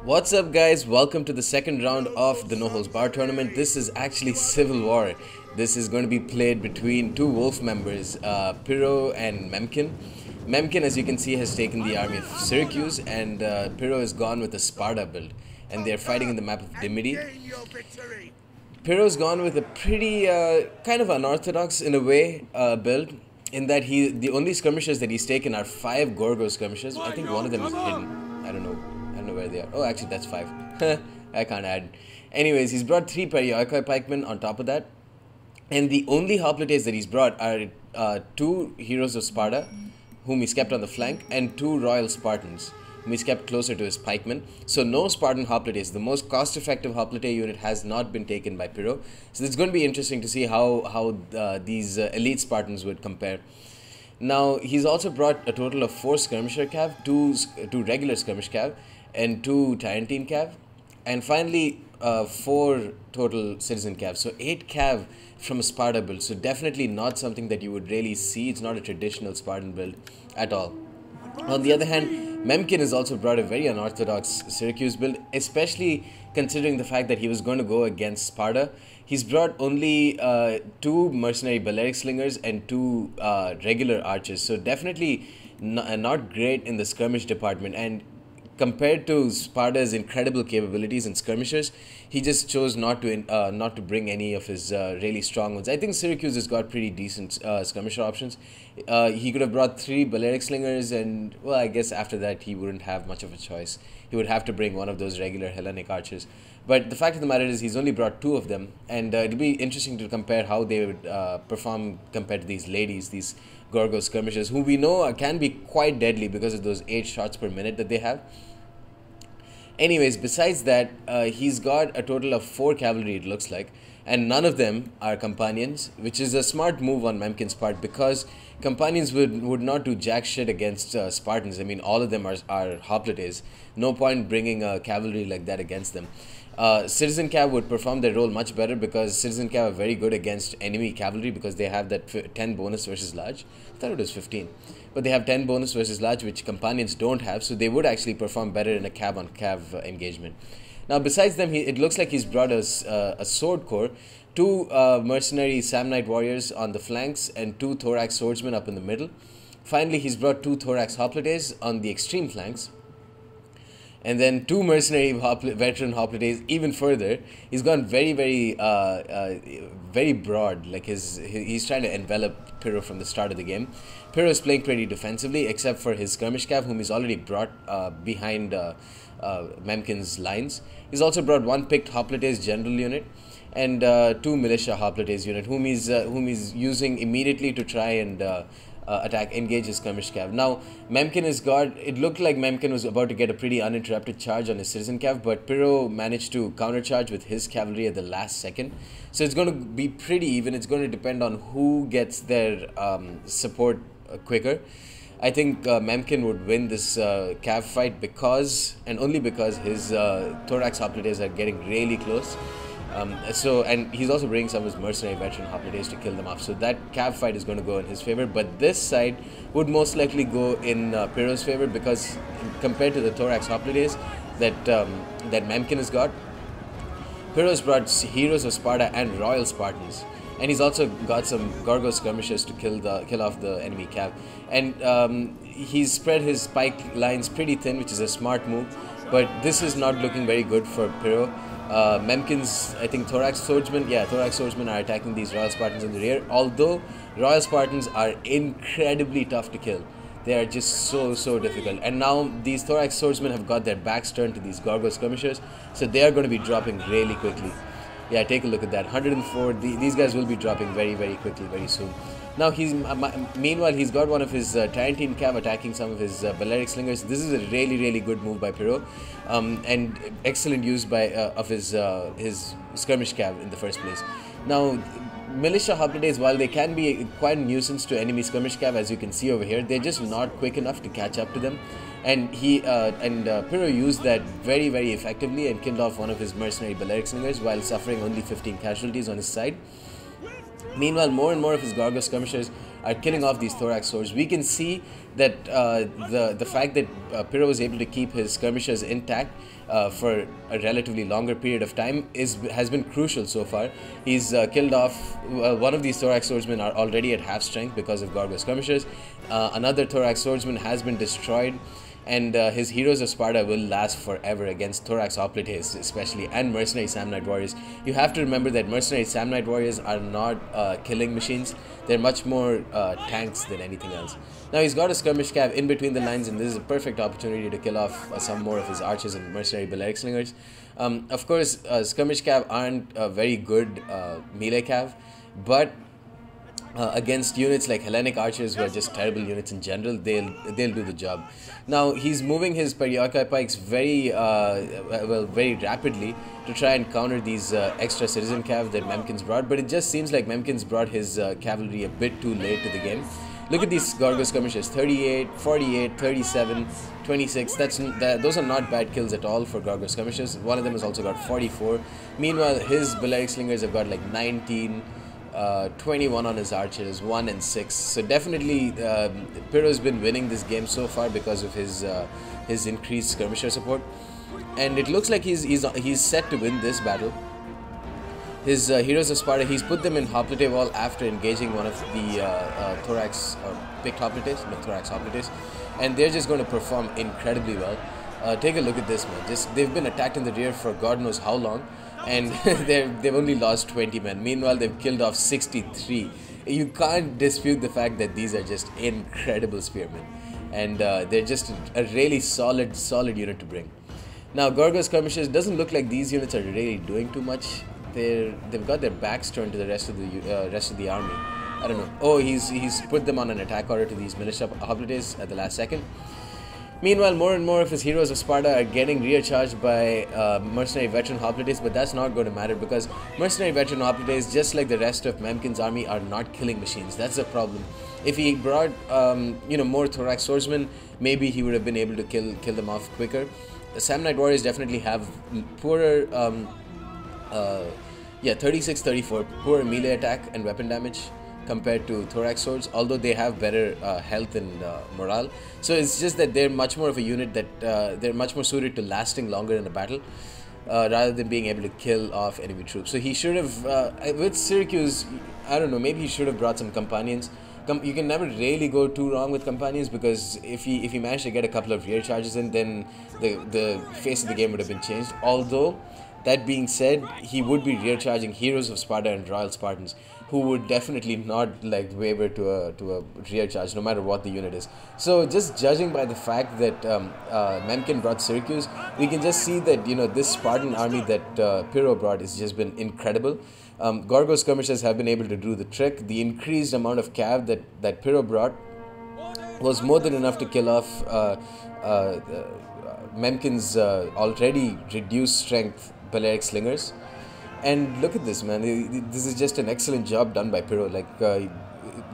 What's up, guys? Welcome to the second round of the No Holds Bar tournament. This is actually Civil War. This is going to be played between two Wolf members, Piro and Memkin. Memkin, as you can see, has taken the army of Syracuse, and Piro has gone with a Sparta build, and they're fighting in the map of Dimity. Piro's gone with a pretty kind of unorthodox in a way build, in that the only skirmishers that he's taken are 5 Gorgo skirmishers. I think one of them is hidden. I don't know where they are. Oh, actually, that's 5. I can't add. Anyways, he's brought 3 Perioikoi pikemen on top of that. And the only hoplites that he's brought are 2 heroes of Sparta, whom he's kept on the flank, and 2 royal Spartans, whom he's kept closer to his pikemen. So no Spartan hoplites. The most cost-effective hoplite unit has not been taken by Piro. So it's going to be interesting to see how these elite Spartans would compare. Now, he's also brought a total of 4 skirmisher cav, 2 regular skirmish cav, and 2 Tarentine cav, and finally 4 total citizen cav. So 8 cav from a Sparta build. So definitely not something that you would really see. It's not a traditional Spartan build at all. On the other hand, Memkin has also brought a very unorthodox Syracuse build, especially considering the fact that he was going to go against Sparta. He's brought only 2 mercenary Balearic slingers and 2 regular archers, so definitely not great in the skirmish department. And compared to Sparta's incredible capabilities in skirmishers, he just chose not to bring any of his really strong ones. I think Syracuse has got pretty decent skirmisher options. He could have brought 3 Balearic slingers, and well, I guess after that he wouldn't have much of a choice. He would have to bring one of those regular Hellenic archers. But the fact of the matter is, he's only brought 2 of them, and it'll be interesting to compare how they would perform compared to these ladies, these Gorgo skirmishers, who we know can be quite deadly because of those 8 shots per minute that they have. Anyways, besides that, he's got a total of 4 cavalry, it looks like, and none of them are companions, which is a smart move on Memkin's part, because companions would not do jack shit against Spartans. I mean, all of them are hoplites. No point bringing a cavalry like that against them. Citizen Cav would perform their role much better, because Citizen Cav are very good against enemy cavalry, because they have that 10 bonus versus large. I thought it was 15. But they have 10 bonus versus large, which companions don't have, so they would actually perform better in a cav on cav engagement. Now, besides them, it looks like he's brought a sword corps, 2 mercenary Samnite warriors on the flanks, and 2 thorax swordsmen up in the middle. Finally, he's brought 2 thorax hoplites on the extreme flanks, and then 2 mercenary veteran hoplites even further. He's gone very broad. Like he's trying to envelop Piro from the start of the game. Piro is playing pretty defensively, except for his skirmish cav, whom he's already brought behind Memkin's lines. He's also brought 1 picked hoplites general unit, and 2 militia hoplites unit, whom he's using immediately to try and engage his skirmish cav. Now, Memkin has got, it looked like Memkin was about to get a pretty uninterrupted charge on his citizen cav, but Piro managed to countercharge with his cavalry at the last second. So it's going to be pretty even. It's going to depend on who gets their support quicker. I think Memkin would win this cav fight because, and only because, his thorax hoplites are getting really close. And he's also bringing some of his mercenary veteran hoplites to kill them off. So that cav fight is going to go in his favor. But this side would most likely go in Piro's favor, because compared to the thorax hoplites that Memkin has got, Piro's brought heroes of Sparta and royal Spartans. And he's also got some Gorgo skirmishers to kill off the enemy cav. And he's spread his pike lines pretty thin, which is a smart move. But this is not looking very good for Piro. Memkin's, I think, thorax swordsmen are attacking these royal Spartans in the rear, although royal Spartans are incredibly tough to kill. They are just so difficult. And now these thorax swordsmen have got their backs turned to these Gorgo skirmishers, so they are going to be dropping really quickly. Yeah, take a look at that. 104. These guys will be dropping very quickly, very soon. Now, meanwhile, he's got one of his Tarentine cav attacking some of his Balearic slingers. This is a really good move by Piro, and excellent use of his skirmish cav in the first place. Now, militia hoplites, while they can be quite a nuisance to enemy skirmish cav, as you can see over here, they're just not quick enough to catch up to them. And Piro used that very effectively and killed off one of his mercenary Balearic slingers while suffering only 15 casualties on his side. Meanwhile, more and more of his Gorgo skirmishers are killing off these thorax swords. We can see that the fact that Piro was able to keep his skirmishers intact for a relatively longer period of time has been crucial so far. He's killed off one of these thorax swordsmen are already at half strength because of Gorgo skirmishers. Another thorax swordsman has been destroyed, and his heroes of Sparta will last forever against thorax hoplites especially, and mercenary Samnite warriors. You have to remember that mercenary Samnite warriors are not killing machines. They're much more tanks than anything else. Now he's got a skirmish cav in between the lines, and this is a perfect opportunity to kill off some more of his archers and mercenary Balearic slingers. Of course, skirmish cav aren't a very good melee cav, but against units like Hellenic archers, who are just terrible units in general, they'll do the job. Now he's moving his Perioikoi pikes very very rapidly to try and counter these extra citizen cav that Memkin's brought, but it just seems like Memkin's brought his cavalry a bit too late to the game. Look at these Gorgo skirmishers: 38, 48, 37, 26. Those are not bad kills at all for Gorgo skirmishers. One of them has also got 44. Meanwhile, his Balearic slingers have got like 19. 21 on his archers, 1 and 6. So definitely Piro's been winning this game so far because of his increased skirmisher support, and it looks like he's set to win this battle. His heroes of Sparta, he's put them in hoplite wall after engaging one of the thorax or picked hoplites, no, thorax hoplites, and they're just going to perform incredibly well. Take a look at this, man. They've been attacked in the rear for God knows how long, and they've only lost 20 men. Meanwhile, they've killed off 63. You can't dispute the fact that these are just incredible spearmen, and they're just a really solid unit to bring. Now, Gorgo skirmishers, doesn't look like these units are really doing too much. They've got their backs turned to the rest of the army. I don't know. Oh, he's put them on an attack order to these militia hoplites at the last second. Meanwhile, more and more of his heroes of Sparta are getting rear-charged by mercenary veteran hoplites, but that's not going to matter because mercenary veteran hoplites, just like the rest of Memkin's army, are not killing machines. That's the problem. If he brought more thorax swordsmen, maybe he would have been able to kill them off quicker. The Samnite warriors definitely have poorer 36-34, poorer melee attack and weapon damage compared to thorax swords, although they have better health and morale. So it's just that they're much more of a unit that they're much more suited to lasting longer in a battle rather than being able to kill off enemy troops. So he should have, with Syracuse, I don't know, maybe he should have brought some companions. You can never really go too wrong with companions, because if he managed to get a couple of rear charges in, then the face of the game would have been changed. Although, that being said, he would be rear charging heroes of Sparta and Royal Spartans, who would definitely not waver to a rear charge, no matter what the unit is. So just judging by the fact that Memkin brought Syracuse, we can just see that this Spartan army that Piro brought has just been incredible. Gorgo skirmishers have been able to do the trick. The increased amount of cav that Piro brought was more than enough to kill off Memkin's already reduced strength Balearic slingers. And look at this, man. This is just an excellent job done by Piro.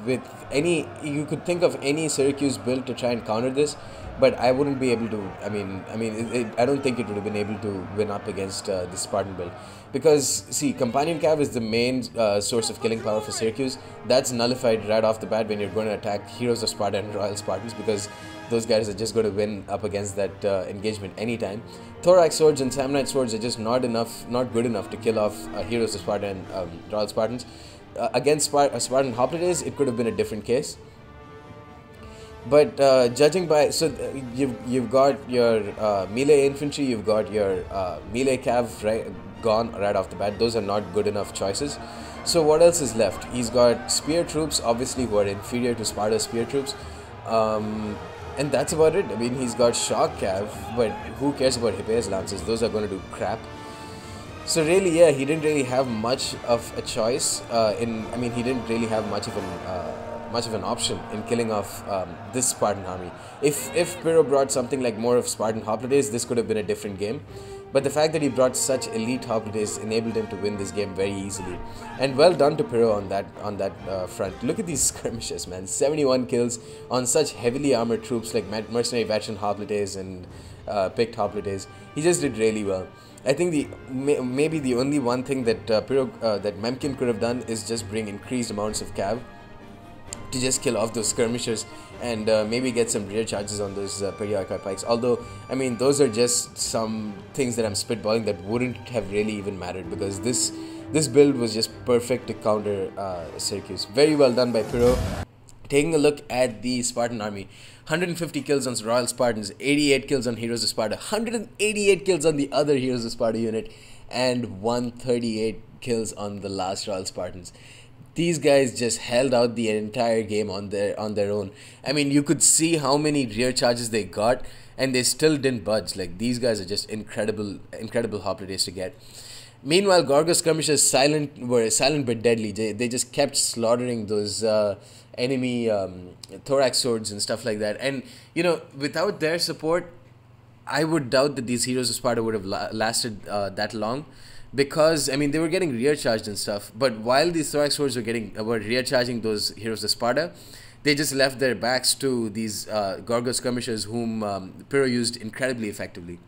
With any, you could think of any Syracuse build to try and counter this, but I wouldn't be able to. I don't think it would have been able to win up against the Spartan build, because see, companion cav is the main source of killing power for Syracuse. That's nullified right off the bat when you're going to attack heroes of Sparta and Royal Spartans, because those guys are just going to win up against that engagement anytime. Thorax swords and Samnite swords are just not good enough to kill off heroes of Sparta and Royal Spartans. Against Spartan hoplites, it could have been a different case. But judging by, you've got your melee infantry, you've got your melee cav gone right off the bat. Those are not good enough choices. So what else is left? He's got spear troops, obviously, who are inferior to Sparta's spear troops. And that's about it. I mean, he's got shock cav, but who cares about Hippeus lances? Those are going to do crap. So really, yeah, he didn't really have much of a choice. He didn't really have much of an option in killing off this Spartan army. If Piro brought something like more of Spartan hoplites, this could have been a different game. But the fact that he brought such elite hoplites enabled him to win this game very easily. And well done to Piro on that front. Look at these skirmishes, man. 71 kills on such heavily armored troops like mercenary veteran hoplites and picked hoplites. He just did really well. I think maybe the only one thing that that Memkin could have done is just bring increased amounts of cav to just kill off those skirmishers and maybe get some rear charges on those periarchi pikes. Although, I mean, those are just some things that I'm spitballing that wouldn't have really even mattered, because this build was just perfect to counter Syracuse. Very well done by Piro. Taking a look at the Spartan army, 150 kills on Royal Spartans, 88 kills on Heroes of Sparta, 188 kills on the other Heroes of Sparta unit, and 138 kills on the last Royal Spartans. These guys just held out the entire game on their own. I mean, you could see how many rear charges they got, and they still didn't budge. Like, these guys are just incredible hoplites to get. Meanwhile, Gorgos skirmishers were silent but deadly. They just kept slaughtering those enemy thorax swords and stuff like that. And, you know, without their support, I would doubt that these Heroes of Sparta would have lasted that long. Because, I mean, they were getting rear charged and stuff. But while these thorax swords were rear charging those Heroes of Sparta, they just left their backs to these Gorgos skirmishers, whom Piro used incredibly effectively.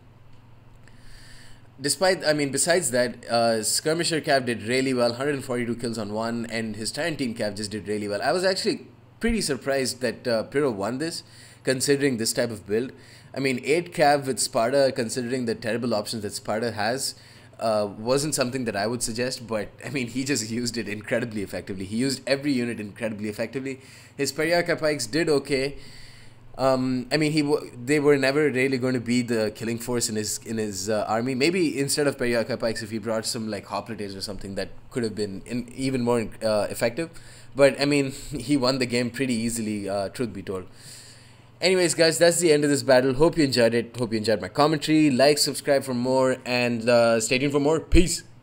Besides that, Skirmisher Cav did really well, 142 kills on one, and his Tyrantine Cav just did really well. I was actually pretty surprised that Piro won this, considering this type of build. I mean, 8 Cav with Sparta, considering the terrible options that Sparta has, wasn't something that I would suggest, but I mean, he just used it incredibly effectively. He used every unit incredibly effectively. His Periarcha pikes did okay. I mean, they were never really going to be the killing force in his army. Maybe instead of Periarcha pikes, if he brought some like hoplites or something, that could have been even more effective. But I mean, he won the game pretty easily, truth be told. Anyways, guys, that's the end of this battle. Hope you enjoyed it. Hope you enjoyed my commentary. Like, subscribe for more, and stay tuned for more. Peace.